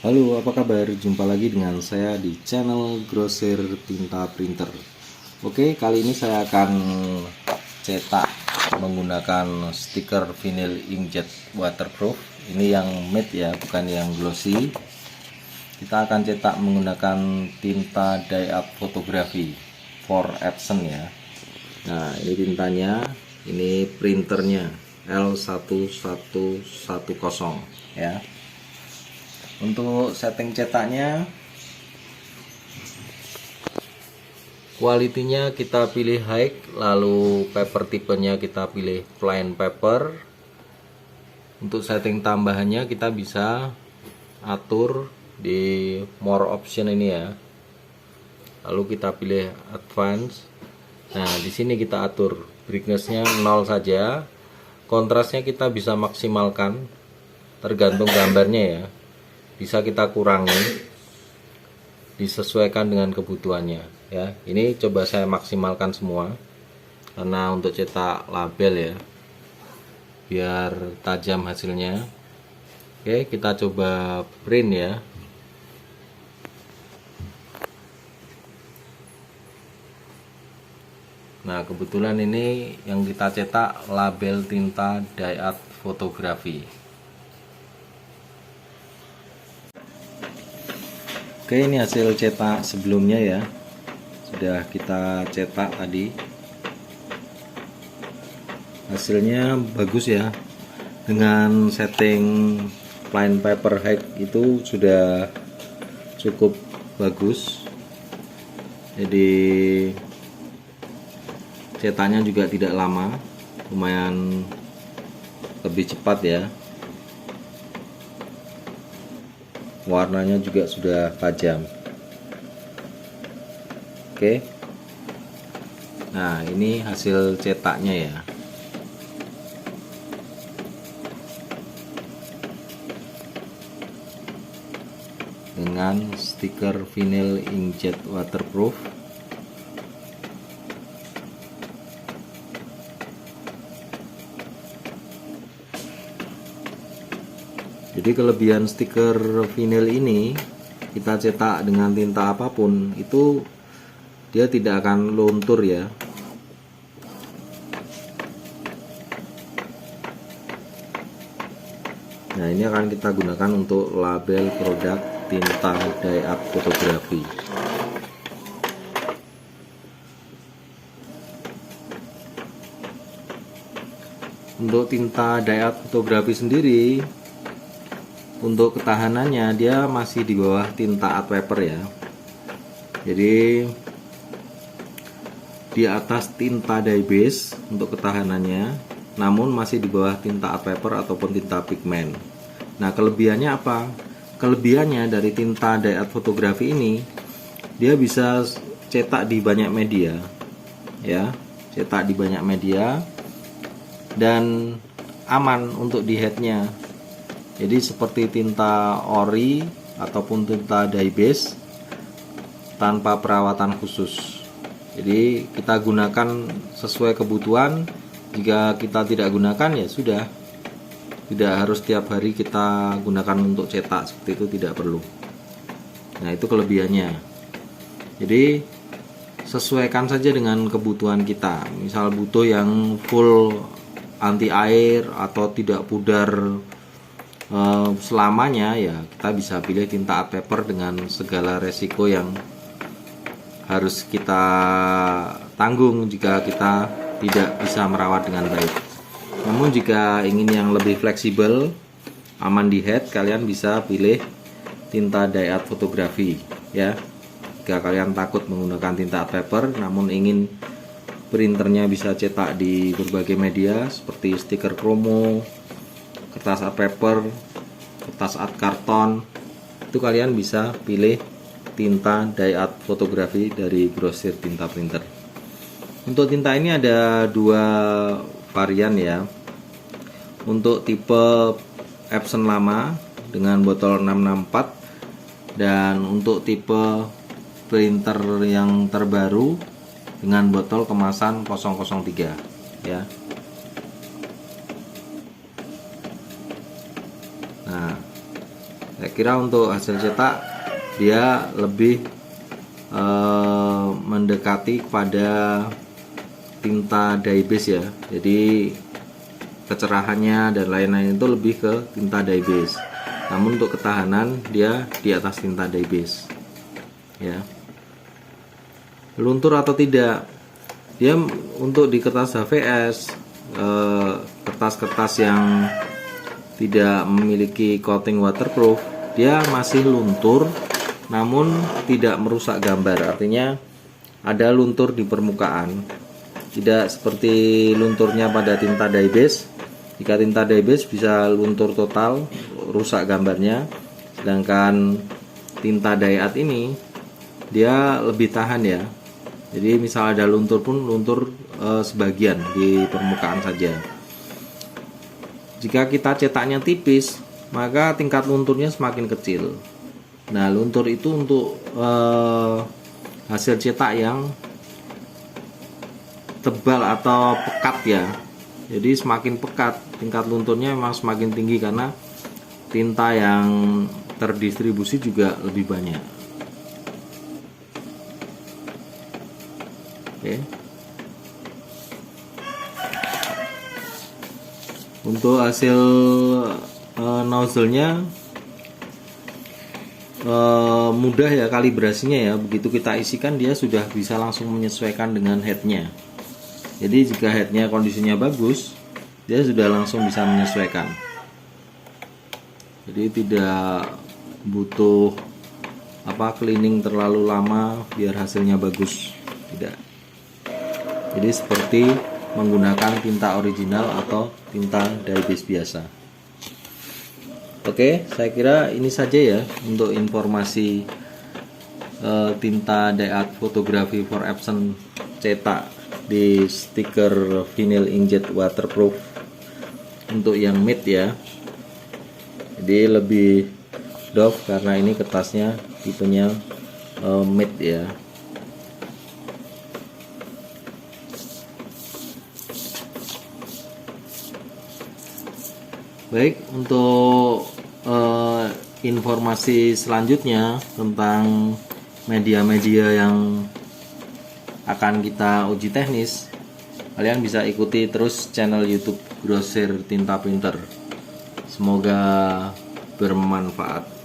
Halo, apa kabar? Jumpa lagi dengan saya di channel Grosir Tinta Printer. Oke, kali ini saya akan cetak menggunakan stiker vinyl inkjet waterproof. Ini yang matte ya, bukan yang glossy. Kita akan cetak menggunakan tinta dye art fotografi for Epson ya. Nah, ini tintanya, ini printernya L1110 ya. Untuk setting cetaknya, kualitinya kita pilih high, lalu paper tipenya kita pilih plain paper. Untuk setting tambahannya kita bisa atur di more option ini ya. Lalu kita pilih advance. Nah, di sini kita atur brightness-nya 0 saja. Kontrasnya kita bisa maksimalkan tergantung gambarnya ya. Bisa kita kurangi, disesuaikan dengan kebutuhannya ya. Ini coba saya maksimalkan semua karena untuk cetak label ya, biar tajam hasilnya. Oke, kita coba print ya. Nah, kebetulan ini yang kita cetak label tinta dye art fotografi. Oke, ini hasil cetak sebelumnya ya. Sudah kita cetak tadi. Hasilnya bagus ya. Dengan setting plain paper height itu sudah cukup bagus. Jadi cetaknya juga tidak lama, lumayan lebih cepat ya. Warnanya juga sudah tajam. Oke. Nah, ini hasil cetaknya ya. Dengan stiker vinyl inkjet waterproof. Jadi kelebihan stiker vinyl ini, kita cetak dengan tinta apapun itu dia tidak akan luntur ya. Nah, ini akan kita gunakan untuk label produk tinta dye art fotografi. Untuk tinta dye art fotografi sendiri, untuk ketahanannya dia masih di bawah tinta art paper ya. Jadi di atas tinta dye base untuk ketahanannya, namun masih di bawah tinta art paper ataupun tinta pigmen. Nah, kelebihannya apa? Kelebihannya dari tinta dye art fotografi ini, dia bisa cetak di banyak media ya, cetak di banyak media dan aman untuk di headnya. Jadi seperti tinta ori ataupun tinta dye base tanpa perawatan khusus. Jadi kita gunakan sesuai kebutuhan. Jika kita tidak gunakan ya sudah, tidak harus tiap hari kita gunakan untuk cetak, seperti itu tidak perlu. Nah, itu kelebihannya. Jadi sesuaikan saja dengan kebutuhan kita. Misal butuh yang full anti air atau tidak pudar selamanya ya, kita bisa pilih tinta art paper dengan segala resiko yang harus kita tanggung jika kita tidak bisa merawat dengan baik. Namun jika ingin yang lebih fleksibel, aman di head, kalian bisa pilih tinta dye art fotografi ya. Jika kalian takut menggunakan tinta art paper namun ingin printernya bisa cetak di berbagai media seperti stiker promo, kertas art paper, kertas art karton, itu kalian bisa pilih tinta dye art fotografi dari Grosir Tinta Printer. Untuk tinta ini ada dua varian ya. Untuk tipe Epson lama dengan botol 664 dan untuk tipe printer yang terbaru dengan botol kemasan 003 ya. kira untuk hasil cetak dia lebih mendekati kepada tinta dye base ya. Jadi kecerahannya dan lain-lain itu lebih ke tinta dye base. Namun untuk ketahanan dia di atas tinta dye base. Ya. Luntur atau tidak? Dia untuk di kertas HVS, kertas-kertas yang tidak memiliki coating waterproof, dia masih luntur namun tidak merusak gambar. Artinya ada luntur di permukaan, tidak seperti lunturnya pada tinta dye base. Jika tinta dye base bisa luntur total, rusak gambarnya, sedangkan tinta dye art ini dia lebih tahan ya. Jadi misal ada luntur pun luntur sebagian di permukaan saja. Jika kita cetaknya tipis, maka tingkat lunturnya semakin kecil. Nah, luntur itu untuk hasil cetak yang tebal atau pekat ya. Jadi semakin pekat, tingkat lunturnya memang semakin tinggi karena tinta yang terdistribusi juga lebih banyak. Oke. Untuk hasil nozzle-nya mudah ya kalibrasinya ya. Begitu kita isikan dia sudah bisa langsung menyesuaikan dengan headnya. Jadi jika headnya kondisinya bagus, dia sudah langsung bisa menyesuaikan. Jadi tidak butuh cleaning terlalu lama biar hasilnya bagus, tidak. Jadi seperti menggunakan tinta original atau tinta dye base biasa. Oke, saya kira ini saja ya untuk informasi tinta dye art photography for Epson cetak di stiker vinyl inkjet waterproof untuk yang matte ya. Jadi lebih doff karena ini kertasnya tipenya matte ya. Baik, untuk informasi selanjutnya tentang media-media yang akan kita uji teknis, kalian bisa ikuti terus channel YouTube Grosir Tinta Printer. Semoga bermanfaat.